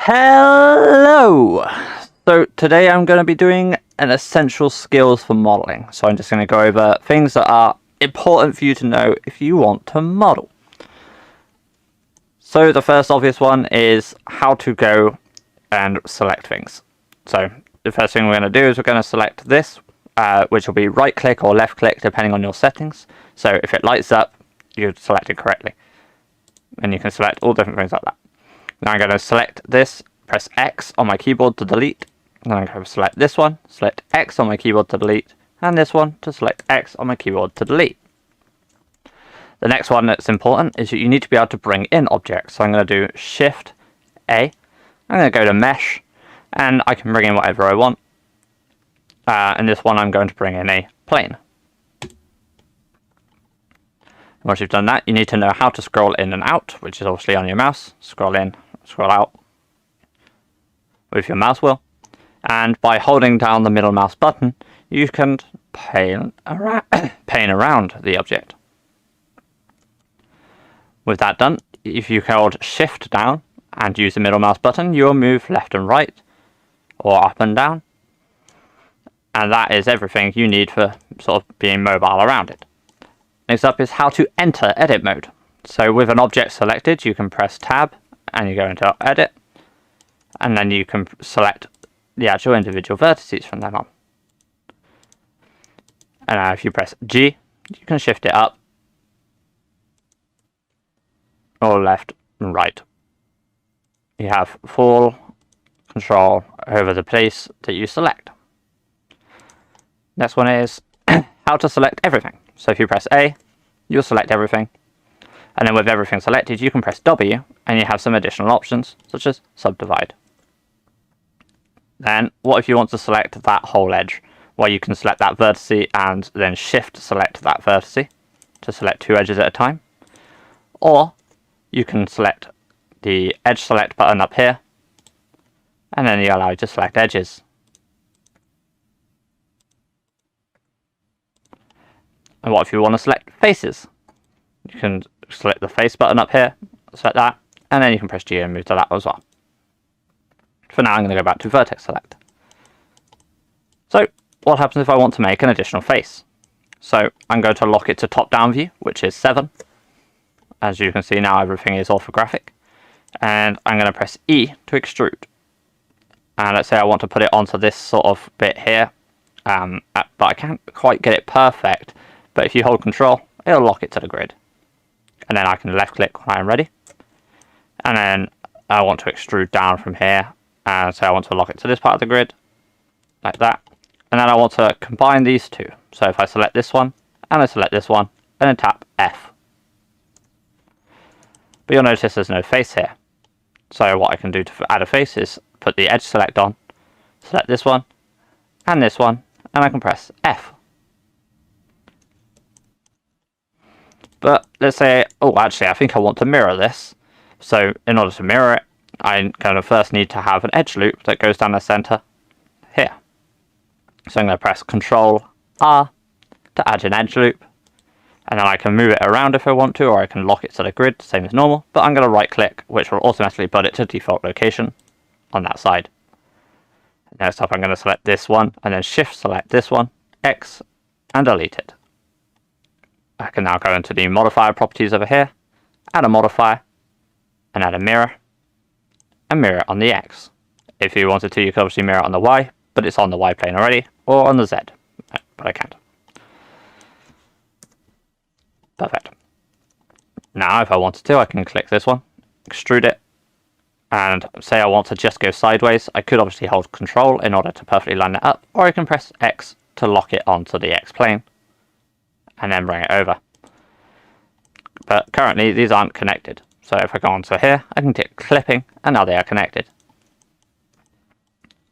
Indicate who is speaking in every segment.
Speaker 1: Hello! So today I'm going to be doing an essential skills for modeling. So I'm just going to go over things that are important for you to know if you want to model. So the first obvious one is how to go and select things. So the first thing we're going to do is we're going to select this, which will be right click or left click depending on your settings. So if it lights up, you select it correctly. And you can select all different things like that. Now I'm going to select this, press X on my keyboard to delete. Then I'm going to select this one, select X on my keyboard to delete, and this one to select X on my keyboard to delete. The next one that's important is that you need to be able to bring in objects. So I'm going to do Shift A. I'm going to go to Mesh, and I can bring in whatever I want. In this one I'm going to bring in a plane. Once you've done that, you need to know how to scroll in and out, which is obviously on your mouse. Scroll in, scroll out with your mouse wheel. And by holding down the middle mouse button, you can paint around the object. With that done, if you hold Shift down and use the middle mouse button, you will move left and right, or up and down. And that is everything you need for sort of being mobile around it. Next up is how to enter edit mode. So with an object selected, you can press Tab and you go into Edit, and then you can select the actual individual vertices from then on. And now if you press G, you can shift it up or left and right. You have full control over the place that you select. Next one is how to select everything. So if you press A, you'll select everything. And then with everything selected, you can press W, and you have some additional options, such as subdivide. Then, what if you want to select that whole edge? Well, you can select that vertex and then Shift select that vertex to select two edges at a time. Or, you can select the Edge Select button up here, and then you allow you to select edges. And what if you want to select faces? You can select the face button up here, select that, and then you can press G and move to that as well. For now, I'm going to go back to vertex select. So, what happens if I want to make an additional face? So, I'm going to lock it to top-down view, which is 7. As you can see now, everything is orthographic. And I'm going to press E to extrude. And let's say I want to put it onto this sort of bit here, but I can't quite get it perfect. But if you hold Control, it'll lock it to the grid. And then I can left click when I'm ready. And then I want to extrude down from here. And so I want to lock it to this part of the grid, like that. And then I want to combine these two. So if I select this one, and I select this one, and then tap F. But you'll notice there's no face here. So what I can do to add a face is put the edge select on, select this one, and I can press F. But let's say, oh, actually, I think I want to mirror this. So in order to mirror it, I'm going to first need to have an edge loop that goes down the center here. So I'm going to press Control R to add an edge loop. And then I can move it around if I want to, or I can lock it to the grid, same as normal. But I'm going to right click, which will automatically put it to default location on that side. Next up, I'm going to select this one, and then Shift select this one, X, and delete it. I can now go into the modifier properties over here, add a modifier, and add a mirror, and mirror it on the X. If you wanted to, you could obviously mirror it on the Y, but it's on the Y plane already, or on the Z, but I can't. Perfect. Now, if I wanted to, I can click this one, extrude it, and say I want to just go sideways, I could obviously hold Control in order to perfectly line it up, or I can press X to lock it onto the X plane, and then bring it over. But currently these aren't connected. So if I go onto here, I can click clipping, and now they are connected.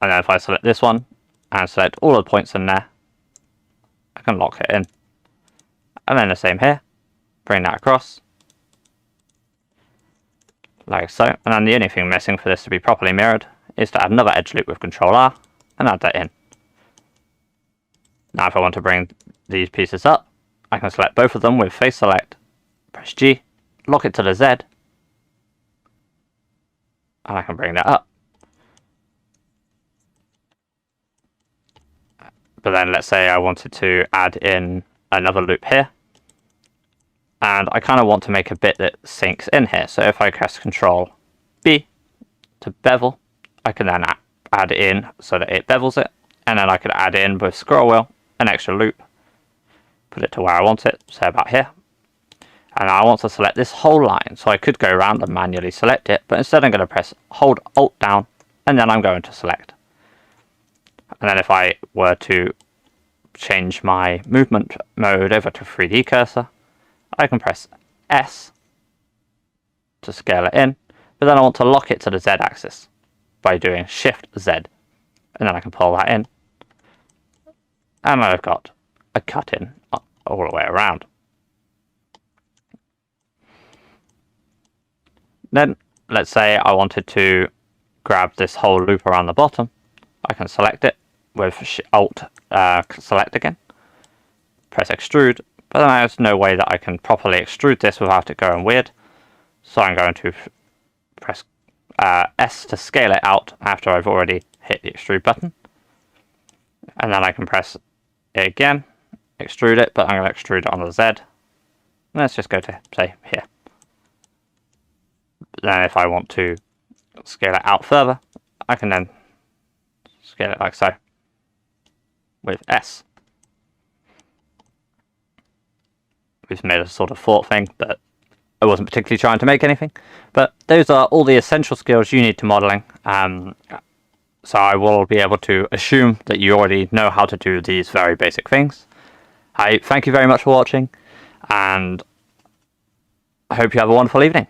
Speaker 1: And then if I select this one, and select all the points in there, I can lock it in. And then the same here, bring that across, like so. And then the only thing missing for this to be properly mirrored is to add another edge loop with Control R, and add that in. Now if I want to bring these pieces up, I can select both of them with face select, press G, lock it to the Z, and I can bring that up, But then let's say I wanted to add in another loop here. And I kind of want to make a bit that sinks in here. So if I press Control B to bevel, I can then add in so that it bevels it. And then I could add in with scroll wheel an extra loop. Put it to where I want it, say about here. And I want to select this whole line. So I could go around and manually select it. But instead I'm going to hold Alt down. And then I'm going to select. And then if I were to change my movement mode over to 3D cursor, I can press S to scale it in, but then I want to lock it to the Z axis by doing Shift Z, and then I can pull that in, and I've got a cut in all the way around. Then let's say I wanted to grab this whole loop around the bottom. I can select it with Alt select again, press extrude, but then there's no way that I can properly extrude this without it going weird. So I'm going to press S to scale it out after I've already hit the extrude button. And then I can press it again, extrude it, but I'm going to extrude it on the Z. Let's just go to, say, here. Then if I want to scale it out further, I can then scale it like so with S. We've made a sort of thought thing, but I wasn't particularly trying to make anything. But those are all the essential skills you need to modeling. So I will be able to assume that you already know how to do these very basic things. I thank you very much for watching, and I hope you have a wonderful evening.